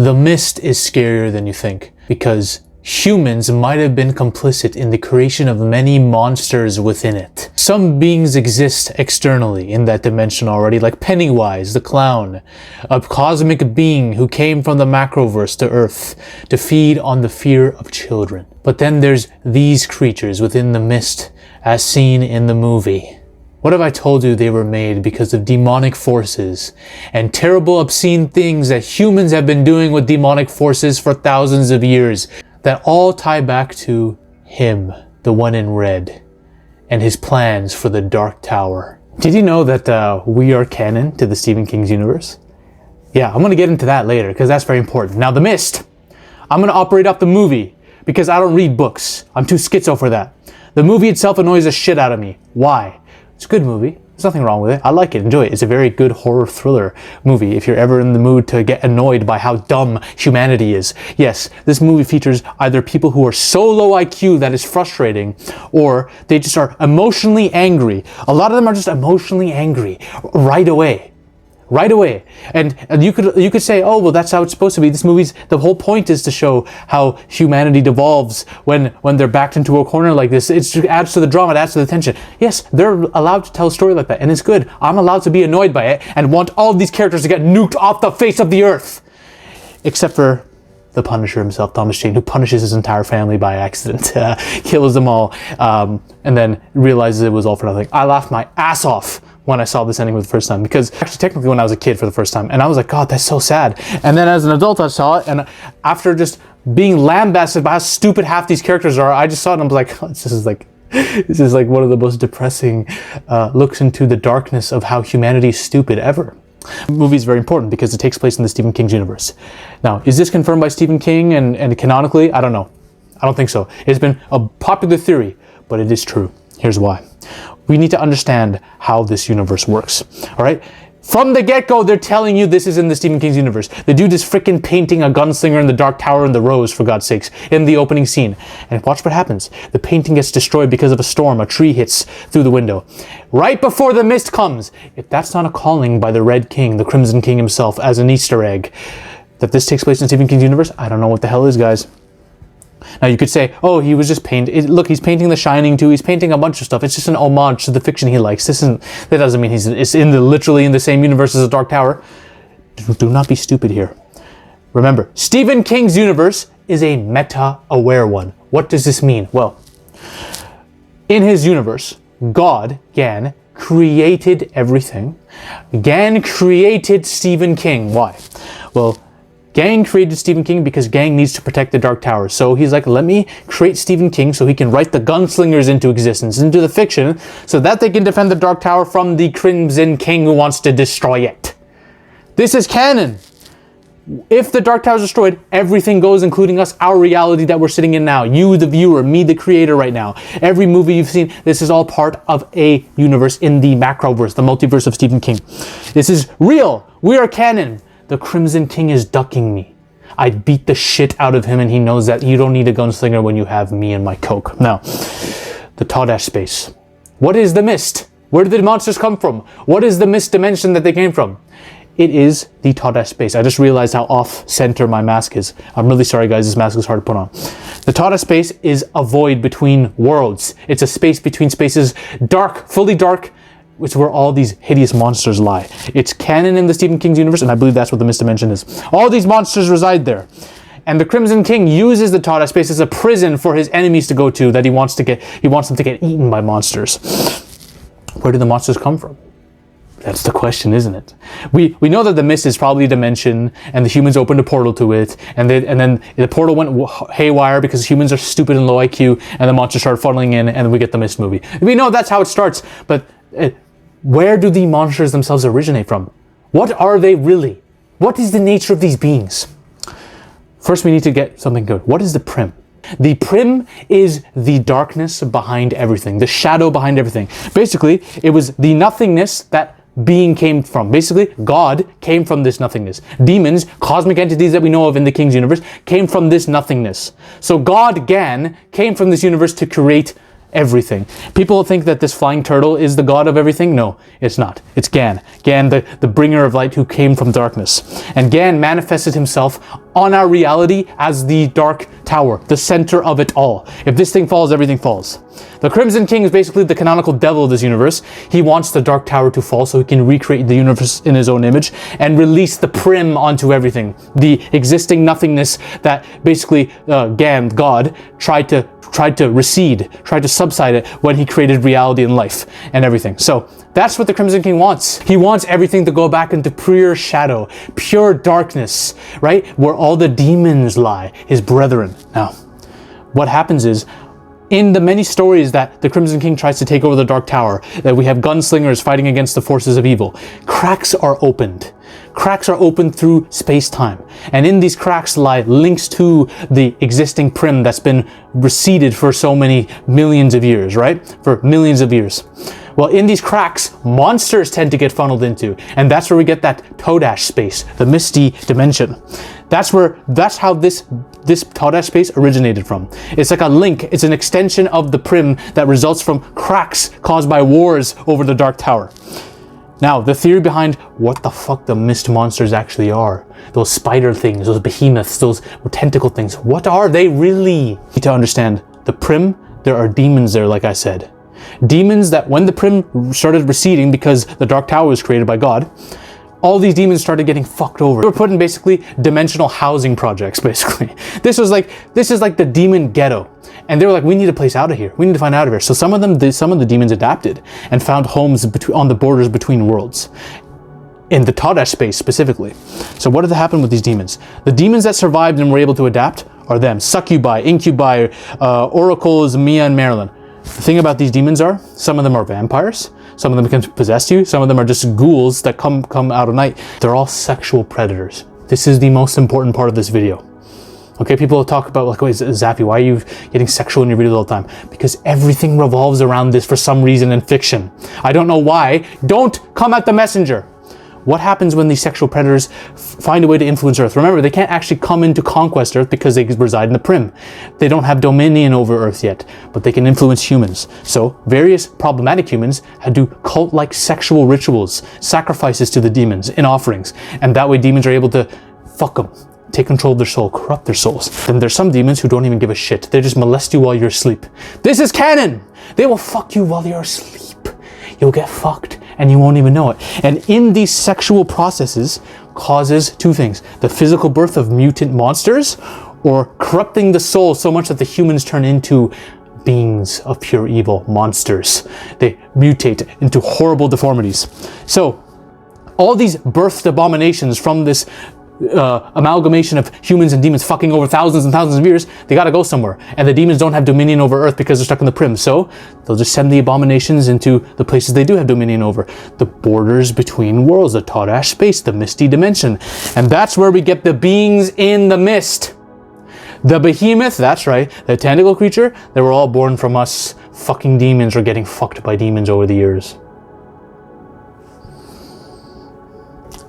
The Mist is scarier than you think, because humans might have been complicit in the creation of many monsters within it. Some beings exist externally in that dimension already, like Pennywise the clown, a cosmic being who came from the macroverse to Earth to feed on the fear of children. But then there's these creatures within the Mist, as seen in the movie. What if I told you they were made because of demonic forces and terrible obscene things that humans have been doing with demonic forces for thousands of years, that all tie back to him, the one in red, and his plans for the Dark Tower. Did you know that we are canon to the Stephen King's universe? Yeah, I'm gonna get into that later because that's very important. Now, The Mist, I'm gonna operate off the movie because I don't read books. I'm too schizo for that. The movie itself annoys the shit out of me. Why? It's a good movie. There's nothing wrong with it. I like it. Enjoy it. It's a very good horror thriller movie if you're ever in the mood to get annoyed by how dumb humanity is. Yes, this movie features either people who are so low IQ that it's frustrating, or they just are emotionally angry. A lot of them are just emotionally angry right away. Right away. And you could say, oh, well, that's how it's supposed to be. The whole point is to show how humanity devolves when they're backed into a corner like this. It adds to the drama, it adds to the tension. Yes, they're allowed to tell a story like that, and it's good. I'm allowed to be annoyed by it and want all of these characters to get nuked off the face of the earth. Except for the Punisher himself, Thomas Jane, who punishes his entire family by accident, kills them all, and then realizes it was all for nothing. I laughed my ass off when I saw this ending for the first time, because actually technically when I was a kid for the first time, and I was like, God, that's so sad. And then as an adult I saw it, and after just being lambasted by how stupid half these characters are, I just saw it and I was like, oh, this is like one of the most depressing looks into the darkness of how humanity is stupid ever. The movie is very important because it takes place in the Stephen King's universe. Now, is this confirmed by Stephen King and canonically? I don't know. I don't think so. It's been a popular theory, but it is true. Here's why. We need to understand how this universe works. All right? From the get-go, they're telling you this is in the Stephen King's universe. The dude is freaking painting a gunslinger in the Dark Tower in the Rose, for God's sakes, in the opening scene. And watch what happens. The painting gets destroyed because of a storm. A tree hits through the window. Right before the mist comes. If that's not a calling by the Red King, the Crimson King himself, as an Easter egg, that this takes place in Stephen King's universe, I don't know what the hell is, guys. Now you could say, oh, he was just painting. Look, he's painting The Shining too. He's painting a bunch of stuff. It's just an homage to the fiction he likes. That doesn't mean it's literally in the same universe as the Dark Tower. Do not be stupid here. Remember, Stephen King's universe is a meta-aware one. What does this mean? Well, in his universe, God, Gan, created everything. Gan created Stephen King. Why? Well, Gang created Stephen King because Gang needs to protect the Dark Tower. So he's like, let me create Stephen King so he can write the gunslingers into existence, into the fiction, so that they can defend the Dark Tower from the Crimson King who wants to destroy it. This is canon. If the Dark Tower is destroyed, everything goes, including us, our reality that we're sitting in now. You, the viewer, me, the creator right now. Every movie you've seen, this is all part of a universe in the macroverse, the multiverse of Stephen King. This is real. We are canon. The Crimson King is ducking me. I'd beat the shit out of him, and he knows that you don't need a gunslinger when you have me and my coke. Now, the Todash space. What is the mist? Where did the monsters come from? What is the mist dimension that they came from? It is the Todash space. I just realized how off-center my mask is. I'm really sorry, guys. This mask is hard to put on. The Todash space is a void between worlds. It's a space between spaces, dark, fully dark, which is where all these hideous monsters lie. It's canon in the Stephen King's universe, and I believe that's what the Mist Dimension is. All these monsters reside there. And the Crimson King uses the Todash space as a prison for his enemies to go to that he wants them to get eaten by monsters. Where do the monsters come from? That's the question, isn't it? We know that the mist is probably a dimension, and the humans opened a portal to it, and then the portal went haywire because humans are stupid and low IQ, and the monsters started funneling in, and then we get the Mist movie. We know that's how it starts, but where do the monsters themselves originate from? What are they really? What is the nature of these beings? First, we need to get something good. What is the Prim? The Prim is the darkness behind everything, the shadow behind everything. Basically, it was the nothingness that being came from. Basically, God came from this nothingness. Demons, cosmic entities that we know of in the King's universe, came from this nothingness. So God, Gan, came from this universe to create everything. People think that this flying turtle is the god of everything. No, it's not. It's Gan. Gan, the bringer of light who came from darkness. And Gan manifested himself on our reality as the Dark Tower, the center of it all. If this thing falls, everything falls. The Crimson King is basically the canonical devil of this universe. He wants the Dark Tower to fall so he can recreate the universe in his own image and release the prim onto everything. The existing nothingness that basically Gan, God, tried to recede, tried to subside it when he created reality and life and everything. So that's what the Crimson King wants. He wants everything to go back into pure shadow, pure darkness, right? Where all the demons lie, his brethren. Now, what happens is, in the many stories that the Crimson King tries to take over the Dark Tower, that we have gunslingers fighting against the forces of evil, cracks are opened. Cracks are opened through space-time. And in these cracks lie links to the existing prim that's been receded for so many millions of years, right? For millions of years. Well, in these cracks, monsters tend to get funneled into. And that's where we get that Todash space, the misty dimension. That's how this Todash space originated from. It's like a link. It's an extension of the prim that results from cracks caused by wars over the Dark Tower. Now, the theory behind what the fuck the mist monsters actually are, those spider things, those behemoths, those tentacle things, what are they really? You need to understand, the prim, there are demons there, like I said. Demons that when the prim started receding because the Dark Tower was created by God, all these demons started getting fucked over. They were put in basically dimensional housing projects, basically. This is like the demon ghetto. And they were like, we need a place out of here. We need to find out of here. So some of the demons adapted and found homes on the borders between worlds. In the Todash space specifically. So what did happen with these demons? The demons that survived and were able to adapt are them. Succubi, incubi, oracles, Mia and Marilyn. The thing about these demons are, some of them are vampires, some of them can possess you, some of them are just ghouls that come out at night. They're all sexual predators. This is the most important part of this video. Okay, people talk about like, wait, Zappy, why are you getting sexual in your videos all the time? Because everything revolves around this for some reason in fiction. I don't know why. Don't come at the messenger. What happens when these sexual predators find a way to influence Earth? Remember, they can't actually come into conquest Earth because they reside in the prim. They don't have dominion over Earth yet, but they can influence humans. So various problematic humans had to cult-like sexual rituals, sacrifices to the demons in offerings. And that way demons are able to fuck them, take control of their soul, corrupt their souls. Then there's some demons who don't even give a shit. They just molest you while you're asleep. This is canon! They will fuck you while you're asleep. You'll get fucked and you won't even know it. And in these sexual processes causes two things. The physical birth of mutant monsters, or corrupting the soul so much that the humans turn into beings of pure evil, monsters. They mutate into horrible deformities. So all these birthed abominations from this amalgamation of humans and demons fucking over thousands and thousands of years, they gotta go somewhere. And the demons don't have dominion over Earth because they're stuck in the prim. So they'll just send the abominations into the places they do have dominion over. The borders between worlds, the Todash space, the misty dimension. And that's where we get the beings in the mist. The behemoth, that's right, the tentacle creature, they were all born from us fucking demons or getting fucked by demons over the years.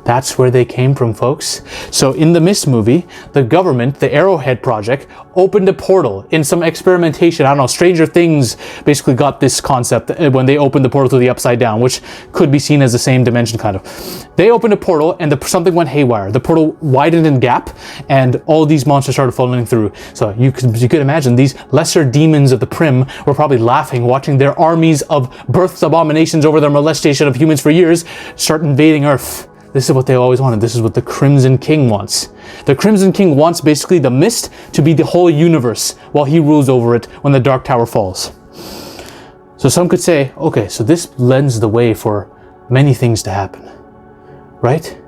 That's where they came from, folks. So in the Mist movie, the government, the Arrowhead Project, opened a portal in some experimentation. I don't know, Stranger Things basically got this concept when they opened the portal to the Upside Down, which could be seen as the same dimension, kind of. They opened a portal and something went haywire. The portal widened in gap and all these monsters started falling through. So you could imagine these lesser demons of the Prim were probably laughing, watching their armies of birthed abominations over their molestation of humans for years start invading Earth. This is what they always wanted. This is what the Crimson King wants. The Crimson King wants basically the Mist to be the whole universe while he rules over it when the Dark Tower falls. So some could say, okay, so this lends the way for many things to happen, right?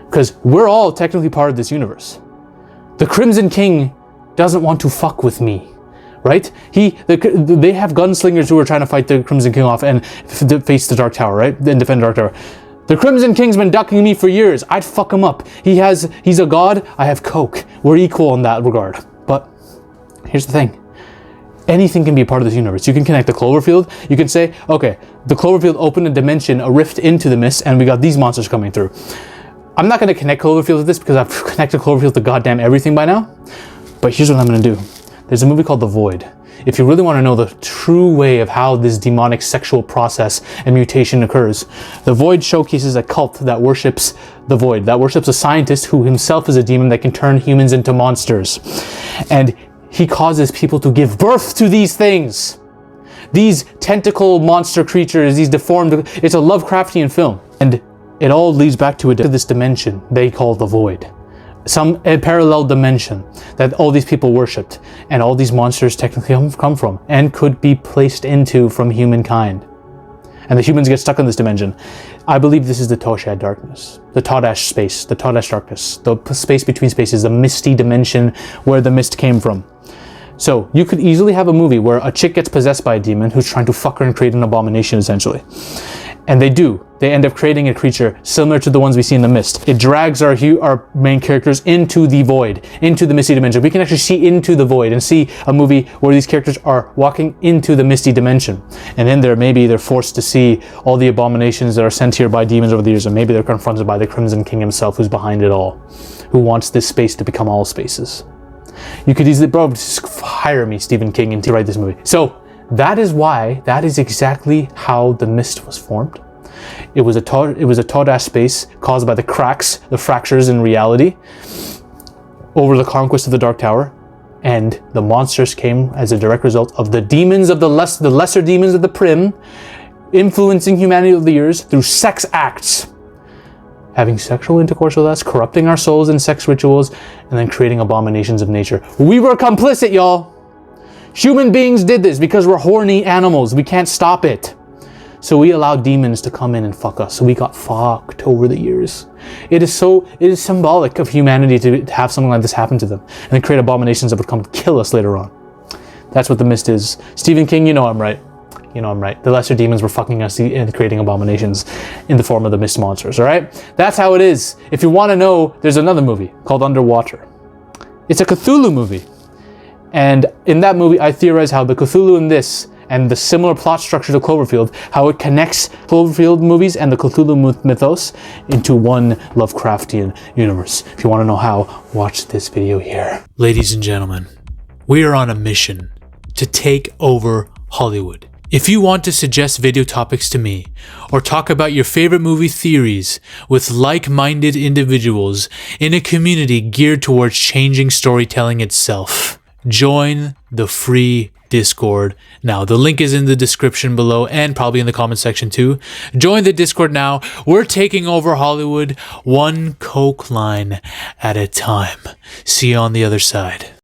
Because we're all technically part of this universe. The Crimson King doesn't want to fuck with me, right? They have gunslingers who are trying to fight the Crimson King off and face the Dark Tower, right? And defend the Dark Tower. The Crimson King's been ducking me for years. I'd fuck him up. He's a god. I have coke. We're equal in that regard. But here's the thing. Anything can be a part of this universe. You can connect the Cloverfield. You can say, okay, the Cloverfield opened a dimension, a rift into the mist, and we got these monsters coming through. I'm not going to connect Cloverfield with this because I've connected Cloverfield to goddamn everything by now. But here's what I'm going to do. There's a movie called The Void. if you really want to know the true way of how this demonic sexual process and mutation occurs, the Void showcases a cult that worships the Void, that worships a scientist who himself is a demon that can turn humans into monsters. And he causes people to give birth to these things. These tentacle monster creatures, these deformed, it's a Lovecraftian film. And it all leads back to this dimension they call the Void. A parallel dimension that all these people worshipped, and all these monsters technically come from, and could be placed into from humankind. And the humans get stuck in this dimension. I believe this is the Toshad darkness, the Todash space, the Todash darkness, the space between spaces, the misty dimension where the mist came from. So you could easily have a movie where a chick gets possessed by a demon who's trying to fuck her and create an abomination, essentially. And they do. They end up creating a creature similar to the ones we see in the mist. It drags our main characters into the Void, into the misty dimension. We can actually see into the Void and see a movie where these characters are walking into the misty dimension. And in there, maybe they're forced to see all the abominations that are sent here by demons over the years, and maybe they're confronted by the Crimson King himself, who's behind it all, who wants this space to become all spaces. You could easily, bro, just hire me, Stephen King, and to write this movie. So that is exactly how the mist was formed. It was a Todash space caused by the cracks, the fractures in reality over the conquest of the Dark Tower, and the monsters came as a direct result of the demons of the lesser demons of the Prim influencing humanity over the years through sex acts, having sexual intercourse with us, corrupting our souls in sex rituals, and then creating abominations of nature. We were complicit, y'all. Human beings did this because we're horny animals. We can't stop it. So we allowed demons to come in and fuck us. So we got fucked over the years. It is symbolic of humanity to have something like this happen to them and then create abominations that would come kill us later on. That's what the mist is. Stephen King, you know I'm right. You know I'm right. The lesser demons were fucking us and creating abominations in the form of the mist monsters, all right? That's how it is. If you want to know, there's another movie called Underwater. It's a Cthulhu movie. And in that movie, I theorize how the Cthulhu in this and the similar plot structure to Cloverfield, how it connects Cloverfield movies and the Cthulhu mythos into one Lovecraftian universe. If you want to know how, watch this video here. Ladies and gentlemen, we are on a mission to take over Hollywood. If you want to suggest video topics to me, or talk about your favorite movie theories with like-minded individuals in a community geared towards changing storytelling itself, join the free Discord now. The link is in the description below and probably in the comment section too. Join the Discord now. We're taking over Hollywood one coke line at a time. See you on the other side.